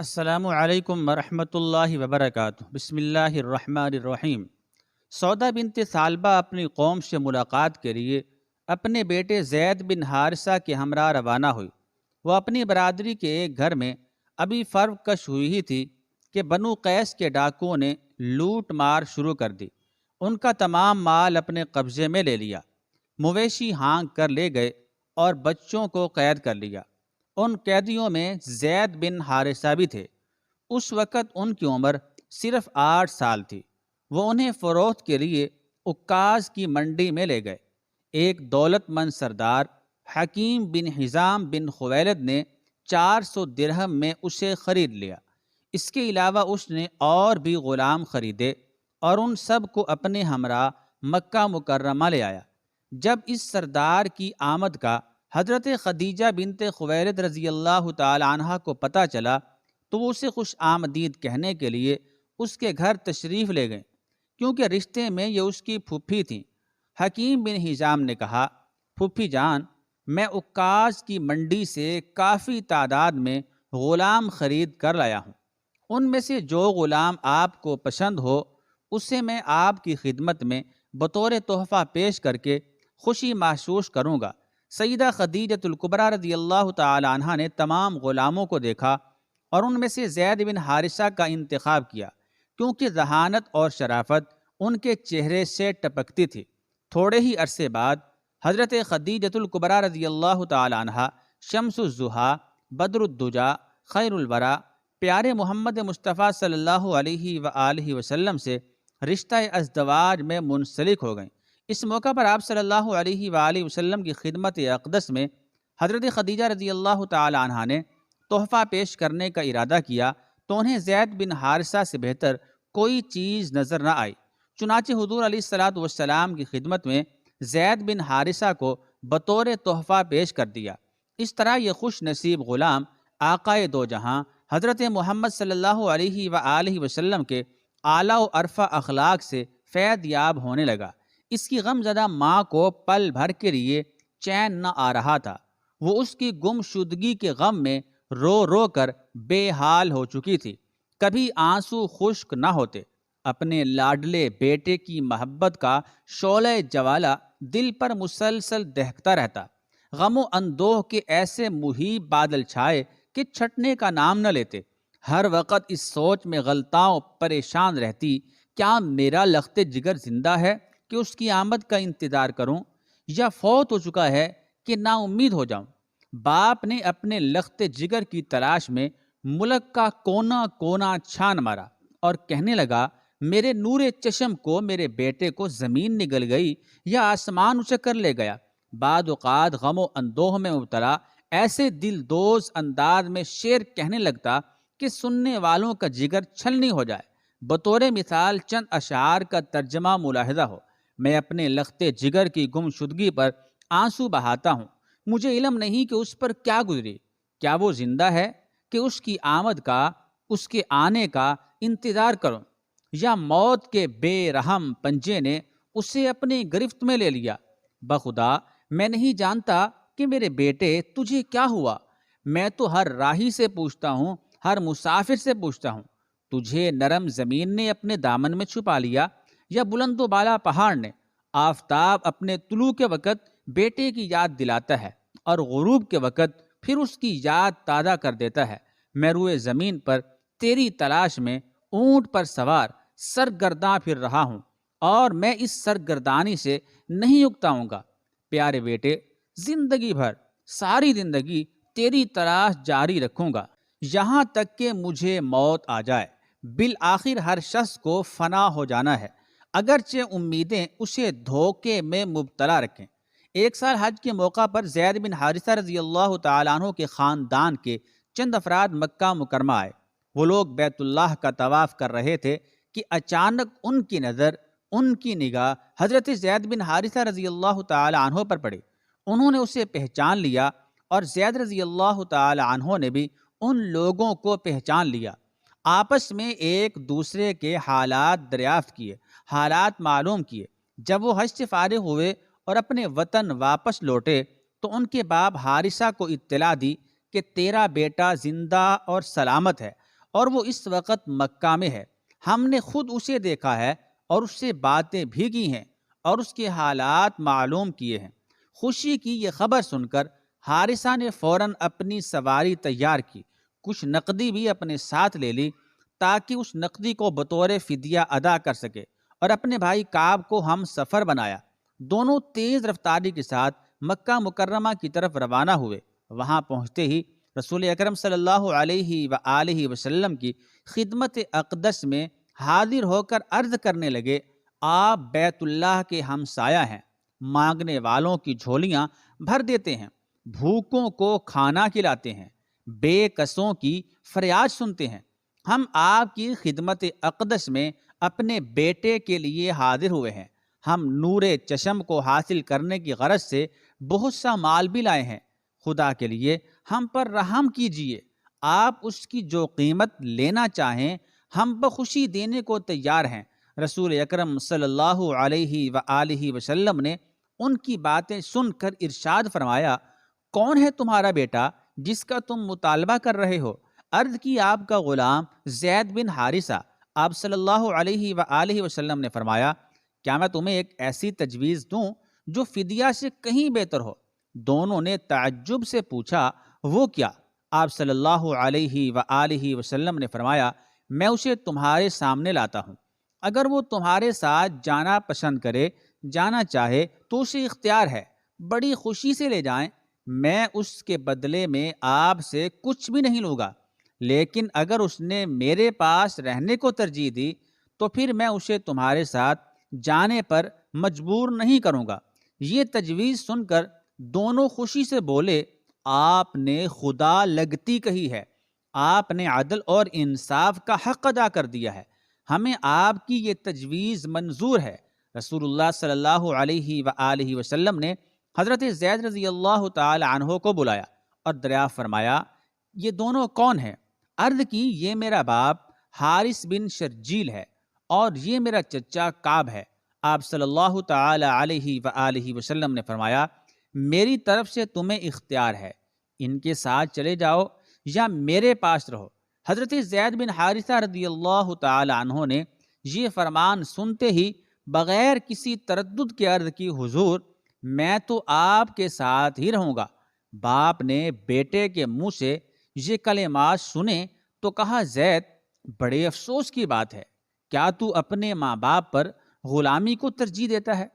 السلام علیکم ورحمۃ اللہ وبرکاتہ۔ بسم اللہ الرحمن الرحیم۔ سودا بنت ثعلبہ اپنی قوم سے ملاقات کے لیے اپنے بیٹے زید بن حارثہ کے ہمراہ روانہ ہوئی۔ وہ اپنی برادری کے ایک گھر میں ابھی فرو کش ہوئی ہی تھی کہ بنو قیس کے ڈاکوؤں نے لوٹ مار شروع کر دی۔ ان کا تمام مال اپنے قبضے میں لے لیا، مویشی ہانک کر لے گئے اور بچوں کو قید کر لیا۔ ان قیدیوں میں زید بن حارثہ بھی تھے۔ اس وقت ان کی عمر صرف 8 سال تھی۔ وہ انہیں فروخت کے لیے عکاظ کی منڈی میں لے گئے۔ ایک دولت مند سردار حکیم بن حزام بن خویلد نے 400 درہم میں اسے خرید لیا۔ اس کے علاوہ اس نے اور بھی غلام خریدے اور ان سب کو اپنے ہمراہ مکہ مکرمہ لے آیا۔ جب اس سردار کی آمد کا حضرت خدیجہ بنت خویلد رضی اللہ تعالی عنہا کو پتہ چلا تو وہ اسے خوش آمدید کہنے کے لیے اس کے گھر تشریف لے گئے، کیونکہ رشتے میں یہ اس کی پھوپھی تھیں۔ حکیم بن حزام نے کہا، پھوپھی جان، میں عکاظ کی منڈی سے کافی تعداد میں غلام خرید کر لایا ہوں۔ ان میں سے جو غلام آپ کو پسند ہو اسے میں آپ کی خدمت میں بطور تحفہ پیش کر کے خوشی محسوس کروں گا۔ سیدہ خدیجۃ الکبریٰ رضی اللہ تعالی عنہا نے تمام غلاموں کو دیکھا اور ان میں سے زید بن حارثہ کا انتخاب کیا، کیونکہ ذہانت اور شرافت ان کے چہرے سے ٹپکتی تھی۔ تھوڑے ہی عرصے بعد حضرت خدیجۃ الکبریٰ رضی اللہ تعالی عنہا شمس الضحیٰ، بدر الدجیٰ، خیر الورا، پیارے محمد مصطفیٰ صلی اللہ علیہ وآلہ وسلم سے رشتہ ازدواج میں منسلک ہو گئیں۔ اس موقع پر آپ صلی اللہ علیہ وآلہ وسلم کی خدمت اقدس میں حضرت خدیجہ رضی اللہ تعالی عنہا نے تحفہ پیش کرنے کا ارادہ کیا تو انہیں زید بن حارثہ سے بہتر کوئی چیز نظر نہ آئی۔ چنانچہ حضور علیہ الصلاۃ والسلام کی خدمت میں زید بن حارثہ کو بطور تحفہ پیش کر دیا۔ اس طرح یہ خوش نصیب غلام آقائے دو جہاں حضرت محمد صلی اللہ علیہ وآلہ وسلم کے اعلیٰ و عرفہ اخلاق سے فیض یاب ہونے لگا۔ اس کی غم زدہ ماں کو پل بھر کے لیے چین نہ آ رہا تھا۔ وہ اس کی گم شدگی کے غم میں رو رو کر بے حال ہو چکی تھی۔ کبھی آنسو خشک نہ ہوتے۔ اپنے لاڈلے بیٹے کی محبت کا شعلہ جوالہ دل پر مسلسل دہکتا رہتا۔ غم و اندوہ کے ایسے مہیب بادل چھائے کہ چھٹنے کا نام نہ لیتے۔ ہر وقت اس سوچ میں غلطاؤ پریشان رہتی، کیا میرا لخت جگر زندہ ہے کہ اس کی آمد کا انتظار کروں، یا فوت ہو چکا ہے کہ نا امید ہو جاؤں۔ باپ نے اپنے لخت جگر کی تلاش میں ملک کا کونا کونا چھان مارا اور کہنے لگا، میرے نور چشم کو، میرے بیٹے کو زمین نگل گئی یا آسمان اسے کر لے گیا۔ بعد اوقات غم و اندوہ میں مبتلا ایسے دل دوز انداز میں شعر کہنے لگتا کہ سننے والوں کا جگر چھلنی ہو جائے۔ بطور مثال چند اشعار کا ترجمہ ملاحظہ ہو۔ میں اپنے لخت جگر کی گم شدگی پر آنسو بہاتا ہوں۔ مجھے علم نہیں کہ اس پر کیا گزری، کیا وہ زندہ ہے کہ اس کی آمد کا، اس کے آنے کا انتظار کروں، یا موت کے بے رحم پنجے نے اسے اپنی گرفت میں لے لیا۔ بخدا میں نہیں جانتا کہ میرے بیٹے تجھے کیا ہوا۔ میں تو ہر راہی سے پوچھتا ہوں، ہر مسافر سے پوچھتا ہوں، تجھے نرم زمین نے اپنے دامن میں چھپا لیا یا بلند و بالا پہاڑ نے؟ آفتاب اپنے طلوع کے وقت بیٹے کی یاد دلاتا ہے اور غروب کے وقت پھر اس کی یاد تازہ کر دیتا ہے۔ میں روئے زمین پر تیری تلاش میں اونٹ پر سوار سرگرداں پھر رہا ہوں، اور میں اس سرگردانی سے نہیں اکتاؤں گا۔ پیارے بیٹے، زندگی بھر، ساری زندگی تیری تلاش جاری رکھوں گا، یہاں تک کہ مجھے موت آ جائے۔ بالآخر ہر شخص کو فنا ہو جانا ہے، اگرچہ امیدیں اسے دھوکے میں مبتلا رکھیں۔ ایک سال حج کے موقع پر زید بن حارثہ رضی اللہ تعالیٰ عنہ کے خاندان کے چند افراد مکہ مکرمہ آئے۔ وہ لوگ بیت اللہ کا طواف کر رہے تھے کہ اچانک ان کی نظر، ان کی نگاہ حضرت زید بن حارثہ رضی اللہ تعالیٰ عنہ پر پڑی۔ انہوں نے اسے پہچان لیا اور زید رضی اللہ تعالیٰ عنہ نے بھی ان لوگوں کو پہچان لیا۔ آپس میں ایک دوسرے کے حالات دریافت کیے، حالات معلوم کیے۔ جب وہ حج سے فارغ ہوئے اور اپنے وطن واپس لوٹے تو ان کے باپ حارثہ کو اطلاع دی کہ تیرا بیٹا زندہ اور سلامت ہے اور وہ اس وقت مکہ میں ہے۔ ہم نے خود اسے دیکھا ہے اور اس سے باتیں بھی کی ہیں اور اس کے حالات معلوم کیے ہیں۔ خوشی کی یہ خبر سن کر حارثہ نے فوراً اپنی سواری تیار کی، کچھ نقدی بھی اپنے ساتھ لے لی تاکہ اس نقدی کو بطور فدیہ ادا کر سکے، اور اپنے بھائی کعب کو ہم سفر بنایا۔ دونوں تیز رفتاری کے ساتھ مکہ مکرمہ کی طرف روانہ ہوئے۔ وہاں پہنچتے ہی رسول اکرم صلی اللہ علیہ وآلہ وسلم کی خدمت اقدس میں حاضر ہو کر عرض کرنے لگے، آپ بیت اللہ کے ہمسایہ ہیں، مانگنے والوں کی جھولیاں بھر دیتے ہیں، بھوکوں کو کھانا کھلاتے ہیں، بے کسوں کی فریاد سنتے ہیں۔ ہم آپ کی خدمت اقدس میں اپنے بیٹے کے لیے حاضر ہوئے ہیں۔ ہم نور چشم کو حاصل کرنے کی غرض سے بہت سا مال بھی لائے ہیں۔ خدا کے لیے ہم پر رحم کیجیے، آپ اس کی جو قیمت لینا چاہیں ہم بخوشی دینے کو تیار ہیں۔ رسول اکرم صلی اللہ علیہ وآلہ وسلم نے ان کی باتیں سن کر ارشاد فرمایا، کون ہے تمہارا بیٹا جس کا تم مطالبہ کر رہے ہو؟ عرض کی، آپ کا غلام زید بن حارثہ۔ آپ صلی اللہ علیہ وآلہ وسلم نے فرمایا، کیا میں تمہیں ایک ایسی تجویز دوں جو فدیہ سے کہیں بہتر ہو؟ دونوں نے تعجب سے پوچھا، وہ کیا؟ آپ صلی اللہ علیہ وآلہ وسلم نے فرمایا، میں اسے تمہارے سامنے لاتا ہوں، اگر وہ تمہارے ساتھ جانا پسند کرے، جانا چاہے تو اسے اختیار ہے، بڑی خوشی سے لے جائیں، میں اس کے بدلے میں آپ سے کچھ بھی نہیں لوں گا، لیکن اگر اس نے میرے پاس رہنے کو ترجیح دی تو پھر میں اسے تمہارے ساتھ جانے پر مجبور نہیں کروں گا۔ یہ تجویز سن کر دونوں خوشی سے بولے، آپ نے خدا لگتی کہی ہے، آپ نے عدل اور انصاف کا حق ادا کر دیا ہے، ہمیں آپ کی یہ تجویز منظور ہے۔ رسول اللہ صلی اللہ علیہ وآلہ وسلم نے حضرت زید رضی اللہ تعالی عنہ کو بلایا اور دریافت فرمایا، یہ دونوں کون ہیں؟ عرض کی، یہ میرا باپ حارث بن شرجیل ہے اور یہ میرا چچا کعب ہے۔ آپ صلی اللہ تعالی علیہ وآلہ وسلم نے فرمایا، میری طرف سے تمہیں اختیار ہے، ان کے ساتھ چلے جاؤ یا میرے پاس رہو۔ حضرت زید بن حارثہ رضی اللہ تعالی عنہ نے یہ فرمان سنتے ہی بغیر کسی تردد کے عرض کی، حضور میں تو آپ کے ساتھ ہی رہوں گا۔ باپ نے بیٹے کے منہ سے یہ کلمات سنے تو کہا، زید بڑے افسوس کی بات ہے، کیا تو اپنے ماں باپ پر غلامی کو ترجیح دیتا ہے؟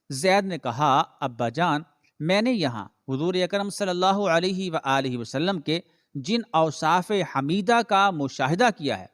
زید نے کہا، ابا جان، میں نے یہاں حضور اکرم صلی اللہ علیہ وآلہ وسلم کے جن اوصاف حمیدہ کا مشاہدہ کیا ہے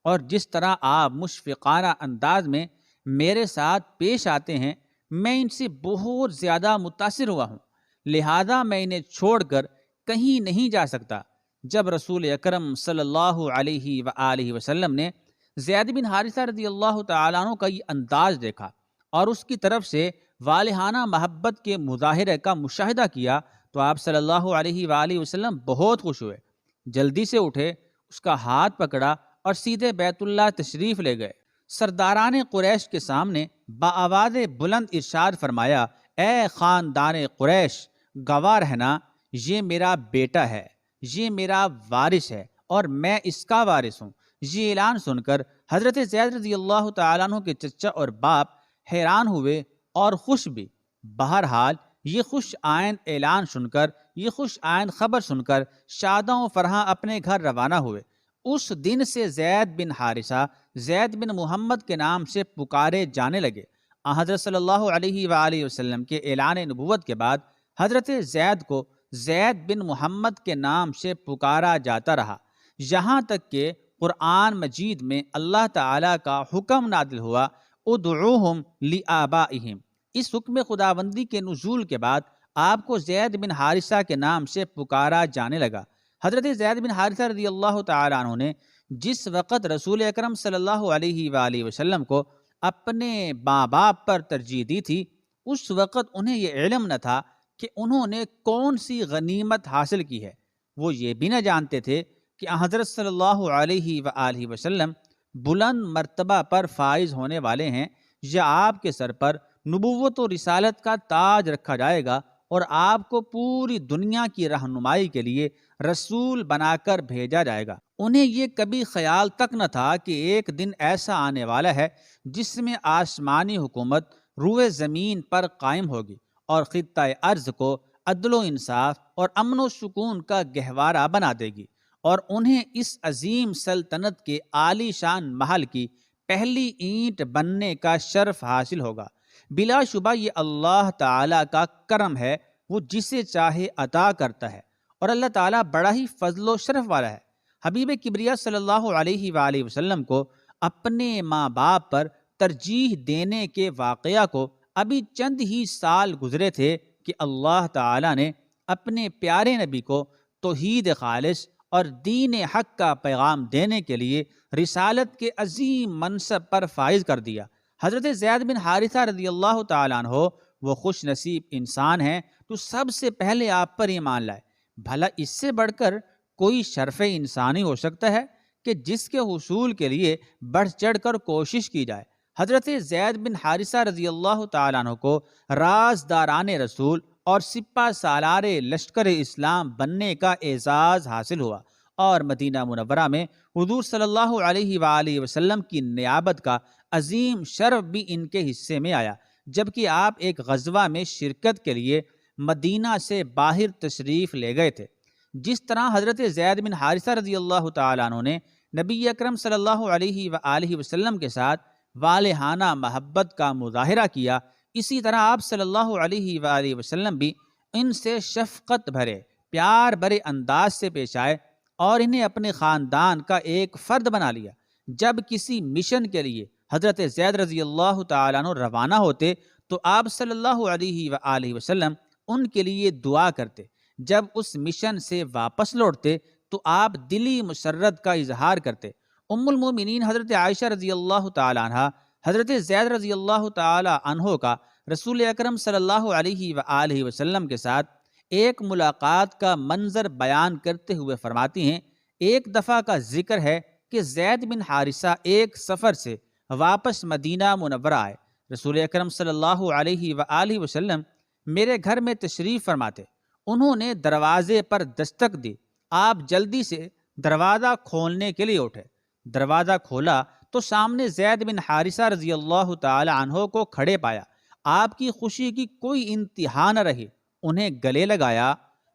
اور جس طرح آپ مشفقانہ انداز میں میرے ساتھ پیش آتے ہیں، میں ان سے بہت زیادہ متاثر ہوا ہوں، لہذا میں انہیں چھوڑ کر کہیں نہیں جا سکتا۔ جب رسول اکرم صلی اللہ علیہ وآلہ وسلم نے زید بن حارثہ رضی اللہ تعالیٰ عنہ کا یہ انداز دیکھا اور اس کی طرف سے والہانہ محبت کے مظاہرے کا مشاہدہ کیا تو آپ صلی اللہ علیہ وآلہ وسلم بہت خوش ہوئے، جلدی سے اٹھے، اس کا ہاتھ پکڑا اور سیدھے بیت اللہ تشریف لے گئے۔ سرداران قریش کے سامنے بآواز بلند ارشاد فرمایا، اے خاندان قریش، گواہ رہنا، یہ میرا بیٹا ہے، یہ میرا وارث ہے اور میں اس کا وارث ہوں۔ یہ اعلان سن کر حضرت زید رضی اللہ تعالیٰ عنہ کے چچا اور باپ حیران ہوئے اور خوش بھی۔ بہرحال یہ خوش آئند اعلان سن کر، یہ خوش آئند خبر سن کر شاداں و فرحاں اپنے گھر روانہ ہوئے۔ اس دن سے زید بن حارثہ زید بن محمد کے نام سے پکارے جانے لگے۔ حضرت صلی اللہ علیہ وآلہ وسلم کے اعلان نبوت کے بعد حضرت زید کو زید بن محمد کے نام سے پکارا جاتا رہا، یہاں تک کہ قرآن مجید میں اللہ تعالیٰ کا حکم نازل ہوا، ادعوہم لآبائہم۔ اس حکم خداوندی کے نزول کے بعد آپ کو زید بن حارثہ کے نام سے پکارا جانے لگا۔ حضرت زید بن حارثہ رضی اللہ تعالیٰ عنہ نے جس وقت رسول اکرم صلی اللہ علیہ وآلہ وسلم کو اپنے ماں باپ پر ترجیح دی تھی، اس وقت انہیں یہ علم نہ تھا کہ انہوں نے کون سی غنیمت حاصل کی ہے۔ وہ یہ بھی نہ جانتے تھے کہ حضرت صلی اللہ علیہ وآلہ وسلم بلند مرتبہ پر فائز ہونے والے ہیں، یا آپ کے سر پر نبوت و رسالت کا تاج رکھا جائے گا اور آپ کو پوری دنیا کی رہنمائی کے لیے رسول بنا کر بھیجا جائے گا۔ انہیں یہ کبھی خیال تک نہ تھا کہ ایک دن ایسا آنے والا ہے جس میں آسمانی حکومت روئے زمین پر قائم ہوگی اور خطہ ارض کو عدل و انصاف اور امن و سکون کا گہوارہ بنا دے گی، اور انہیں اس عظیم سلطنت کے عالی شان محل کی پہلی اینٹ بننے کا شرف حاصل ہوگا۔ بلا شبہ یہ اللہ تعالیٰ کا کرم ہے، وہ جسے چاہے عطا کرتا ہے، اور اللہ تعالیٰ بڑا ہی فضل و شرف والا ہے۔ حبیب کبریا صلی اللہ علیہ وآلہ وسلم کو اپنے ماں باپ پر ترجیح دینے کے واقعہ کو ابھی چند ہی سال گزرے تھے کہ اللہ تعالیٰ نے اپنے پیارے نبی کو توحید خالص اور دین حق کا پیغام دینے کے لیے رسالت کے عظیم منصب پر فائز کر دیا۔ حضرت زید بن حارثہ رضی اللہ تعالیٰ عنہ وہ خوش نصیب انسان ہیں تو سب سے پہلے آپ پر ایمان لائے۔ بھلا اس سے بڑھ کر کوئی شرف انسانی ہو سکتا ہے کہ جس کے حصول کے لیے بڑھ چڑھ کر کوشش کی جائے؟ حضرت زید بن حارثہ رضی اللہ تعالیٰ عنہ کو رازداران رسول اور سپہ سالار لشکر اسلام بننے کا اعزاز حاصل ہوا، اور مدینہ منورہ میں حضور صلی اللہ علیہ وآلہ وسلم کی نیابت کا عظیم شرف بھی ان کے حصے میں آیا، جبکہ آپ ایک غزوہ میں شرکت کے لیے مدینہ سے باہر تشریف لے گئے تھے۔ جس طرح حضرت زید بن حارثہ رضی اللہ تعالیٰ عنہ نے نبی اکرم صلی اللہ علیہ وآلہ وسلم کے ساتھ والہانہ محبت کا مظاہرہ کیا، اسی طرح آپ صلی اللہ علیہ وآلہ وسلم بھی ان سے شفقت بھرے پیار بھرے انداز سے پیش آئے اور انہیں اپنے خاندان کا ایک فرد بنا لیا۔ جب کسی مشن کے لیے حضرت زید رضی اللہ تعالیٰ عنہ روانہ ہوتے تو آپ صلی اللہ علیہ وآلہ وسلم ان کے لیے دعا کرتے، جب اس مشن سے واپس لوٹتے تو آپ دلی مسرت کا اظہار کرتے۔ ام المومنین حضرت عائشہ رضی اللہ تعالیٰ عنہ حضرت زید رضی اللہ تعالیٰ عنہ کا رسول اکرم صلی اللہ علیہ وآلہ وسلم کے ساتھ ایک ملاقات کا منظر بیان کرتے ہوئے فرماتی ہیں، ایک دفعہ کا ذکر ہے کہ زید بن حارثہ ایک سفر سے واپس مدینہ منورہ آئے۔ رسول اکرم صلی اللہ علیہ وآلہ وسلم میرے گھر میں تشریف فرماتے، انہوں نے دروازے پر دستک دی، آپ جلدی سے دروازہ کھولنے کے لیے اٹھے۔ دروازہ کھولا تو سامنے زید بن حارثہ رضی اللہ تعالی عنہ کو کھڑے پایا۔ آپ کی خوشی کی کوئی انتہا نہ رہی، انہیں گلے لگایا،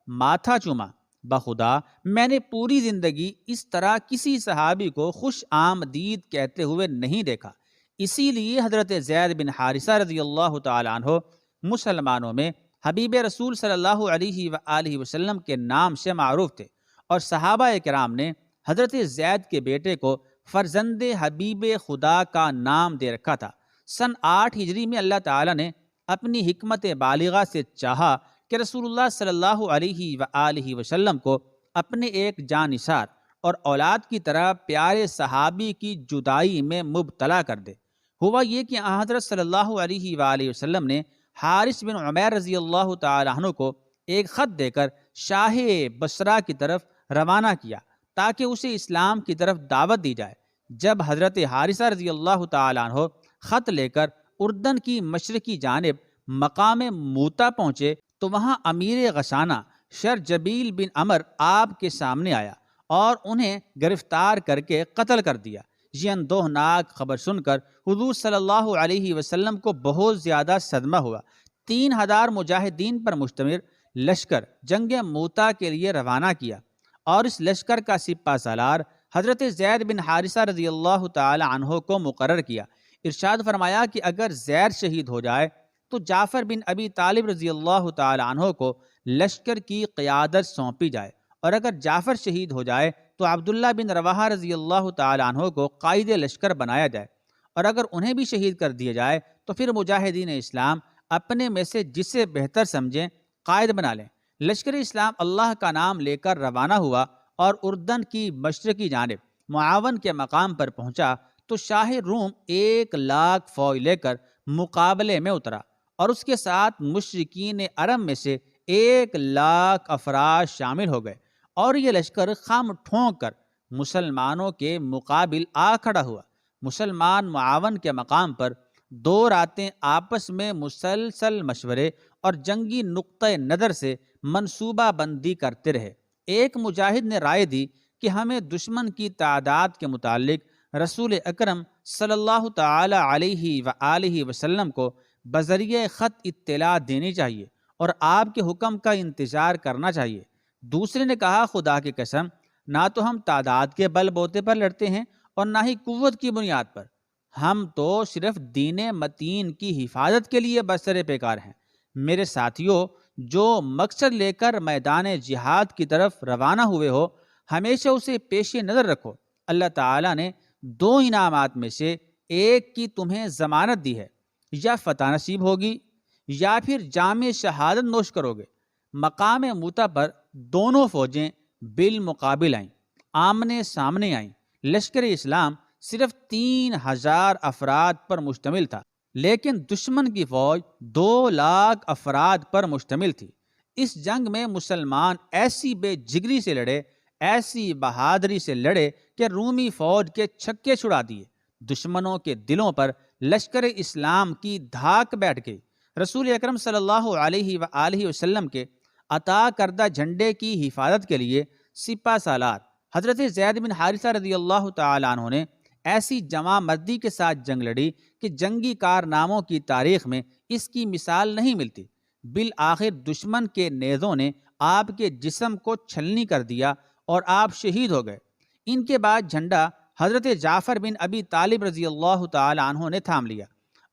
ماتھا چوما۔ بخدا میں نے پوری زندگی اس طرح کسی صحابی کو خوش آمدید کہتے ہوئے نہیں دیکھا۔ اسی لیے حضرت زید بن حارثہ رضی اللہ تعالی عنہ مسلمانوں میں حبیب رسول صلی اللہ علیہ وآلہ وسلم کے نام سے معروف تھے، اور صحابہ کرام نے حضرت زید کے بیٹے کو فرزند حبیب خدا کا نام دے رکھا تھا۔ سن 8 ہجری میں اللہ تعالیٰ نے اپنی حکمت بالغہ سے چاہا کہ رسول اللہ صلی اللہ علیہ وآلہ وسلم کو اپنے ایک جانثار اور اولاد کی طرح پیارے صحابی کی جدائی میں مبتلا کر دے۔ ہوا یہ کہ حضرت صلی اللہ علیہ وآلہ وسلم نے حارث بن عمیر رضی اللہ تعالی عنہ کو ایک خط دے کر شاہ بصرہ کی طرف روانہ کیا تاکہ اسے اسلام کی طرف دعوت دی جائے۔ جب حضرت حارثہ رضی اللہ تعالی عنہ خط لے کر اردن کی مشرقی جانب مقام موتا پہنچے تو وہاں امیر غسانہ شرجبیل بن عمر آپ کے سامنے آیا اور انہیں گرفتار کر کے قتل کر دیا۔ یہ اندوہناک خبر سن کر حضور صلی اللہ علیہ وسلم کو بہت زیادہ صدمہ ہوا۔ 3000 مجاہدین پر مشتمل لشکر جنگ موتا کے لیے روانہ کیا، اور اس لشکر کا سپہ سالار حضرت زید بن حارثہ رضی اللہ تعالی عنہ کو مقرر کیا۔ ارشاد فرمایا کہ اگر زید شہید ہو جائے تو جعفر بن ابی طالب رضی اللہ تعالی عنہ کو لشکر کی قیادت سونپی جائے، اور اگر جعفر شہید ہو جائے تو عبداللہ بن رواحہ رضی اللہ تعالی عنہ کو قائد لشکر بنایا جائے، اور اگر انہیں بھی شہید کر دیا جائے تو پھر مجاہدین اسلام اپنے میں سے جسے بہتر سمجھیں قائد بنا لیں۔ لشکر اسلام اللہ کا نام لے کر روانہ ہوا اور اردن کی مشرقی جانب معاون کے مقام پر پہنچا تو شاہ روم 1,00,000 فوج لے کر مقابلے میں اترا، اور اس کے ساتھ مشرکین عرب میں سے 1,00,000 افراد شامل ہو گئے، اور یہ لشکر خم ٹھونک کر مسلمانوں کے مقابل آ کھڑا ہوا۔ مسلمان معاون کے مقام پر 2 راتیں آپس میں مسلسل مشورے اور جنگی نقطہ نظر سے منصوبہ بندی کرتے رہے۔ ایک مجاہد نے رائے دی کہ ہمیں دشمن کی تعداد کے متعلق رسول اکرم صلی اللہ تعالی علیہ وآلہ وسلم کو بذریعہ خط اطلاع دینی چاہیے اور آپ کے حکم کا انتظار کرنا چاہیے۔ دوسرے نے کہا، خدا کی قسم، نہ تو ہم تعداد کے بل بوتے پر لڑتے ہیں اور نہ ہی قوت کی بنیاد پر، ہم تو صرف دین متین کی حفاظت کے لیے برسر پیکار ہیں۔ میرے ساتھیوں، جو مقصد لے کر میدان جہاد کی طرف روانہ ہوئے ہو، ہمیشہ اسے پیش نظر رکھو۔ اللہ تعالیٰ نے دو انعامات میں سے ایک کی تمہیں ضمانت دی ہے، یا فتح نصیب ہوگی یا پھر جام شہادت نوش کرو گے۔ مقام موتا پر دونوں فوجیں بالمقابل آئیں، آمنے سامنے آئیں۔ لشکر اسلام صرف 3000 افراد پر مشتمل تھا، لیکن دشمن کی فوج 2,00,000 افراد پر مشتمل تھی۔ اس جنگ میں مسلمان ایسی بے جگری سے لڑے، ایسی بہادری سے لڑے کہ رومی فوج کے چھکے چھڑا دیے۔ دشمنوں کے دلوں پر لشکر اسلام کی دھاک بیٹھ گئی۔ رسول اکرم صلی اللہ علیہ وآلہ وسلم کے عطا کردہ جھنڈے کی حفاظت کے لیے سپہ سالار حضرت زید بن حارثہ رضی اللہ تعالیٰ عنہ نے ایسی جمع مردی کے ساتھ جنگ لڑی کہ جنگی کارناموں کی تاریخ میں اس کی مثال نہیں ملتی۔ بالآخر دشمن کے نیزوں نے آپ کے جسم کو چھلنی کر دیا اور آپ شہید ہو گئے۔ ان کے بعد جھنڈا حضرت جعفر بن ابی طالب رضی اللہ تعالیٰ عنہ نے تھام لیا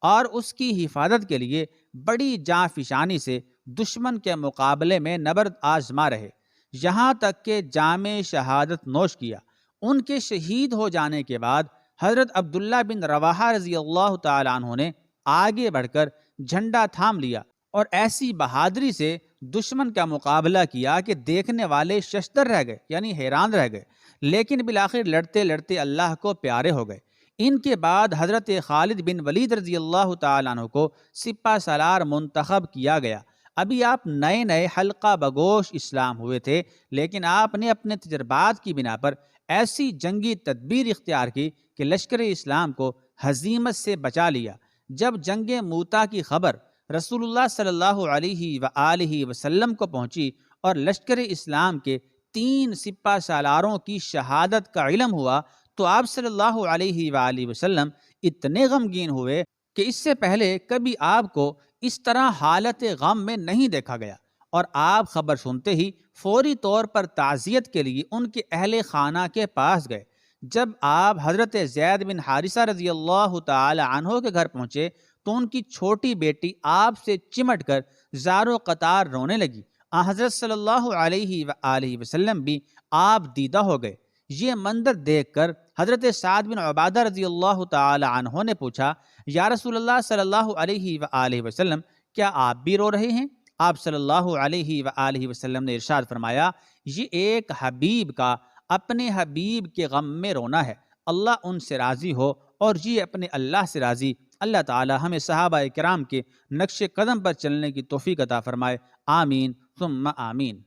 اور اس کی حفاظت کے لیے بڑی جاں فشانی سے دشمن کے مقابلے میں نبرد آزما رہے، یہاں تک کہ جام شہادت نوش کیا۔ ان کے شہید ہو جانے کے بعد حضرت عبداللہ بن رواحہ رضی اللہ تعالیٰ عنہ نے آگے بڑھ کر جھنڈا تھام لیا اور ایسی بہادری سے دشمن کا مقابلہ کیا کہ دیکھنے والے ششدر رہ گئے، یعنی حیران رہ گئے، لیکن بالآخر لڑتے لڑتے اللہ کو پیارے ہو گئے۔ ان کے بعد حضرت خالد بن ولید رضی اللہ تعالیٰ عنہ کو سپہ سالار منتخب کیا گیا۔ ابھی آپ نئے نئے حلقہ بگوش اسلام ہوئے تھے، لیکن آپ نے اپنے تجربات کی بنا پر ایسی جنگی تدبیر اختیار کی کہ لشکر اسلام کو ہزیمت سے بچا لیا۔ جب جنگ موتا کی خبر رسول اللہ صلی اللہ علیہ وآلہ وسلم کو پہنچی اور لشکر اسلام کے 3 سپہ سالاروں کی شہادت کا علم ہوا تو آپ صلی اللہ علیہ وآلہ وسلم اتنے غمگین ہوئے کہ اس سے پہلے کبھی آپ کو اس طرح حالت غم میں نہیں دیکھا گیا، اور آپ خبر سنتے ہی فوری طور پر تعزیت کے لیے ان کے اہل خانہ کے پاس گئے۔ جب آپ حضرت زید بن حارثہ رضی اللہ تعالی عنہ کے گھر پہنچے تو ان کی چھوٹی بیٹی آپ سے چمٹ کر زار و قطار رونے لگی۔ حضرت صلی اللہ علیہ وآلہ وسلم بھی آپ دیدہ ہو گئے۔ یہ منظر دیکھ کر حضرت سعد بن عبادہ رضی اللہ تعالی عنہ نے پوچھا، یا رسول اللہ صلی اللہ علیہ وآلہ وسلم، کیا آپ بھی رو رہے ہیں؟ آپ صلی اللہ علیہ وآلہ وسلم نے ارشاد فرمایا، یہ ایک حبیب کا اپنے حبیب کے غم میں رونا ہے، اللہ ان سے راضی ہو اور یہ اپنے اللہ سے راضی۔ اللہ تعالی ہمیں صحابہ کرام کے نقش قدم پر چلنے کی توفیق عطا فرمائے، آمین ثم آمین۔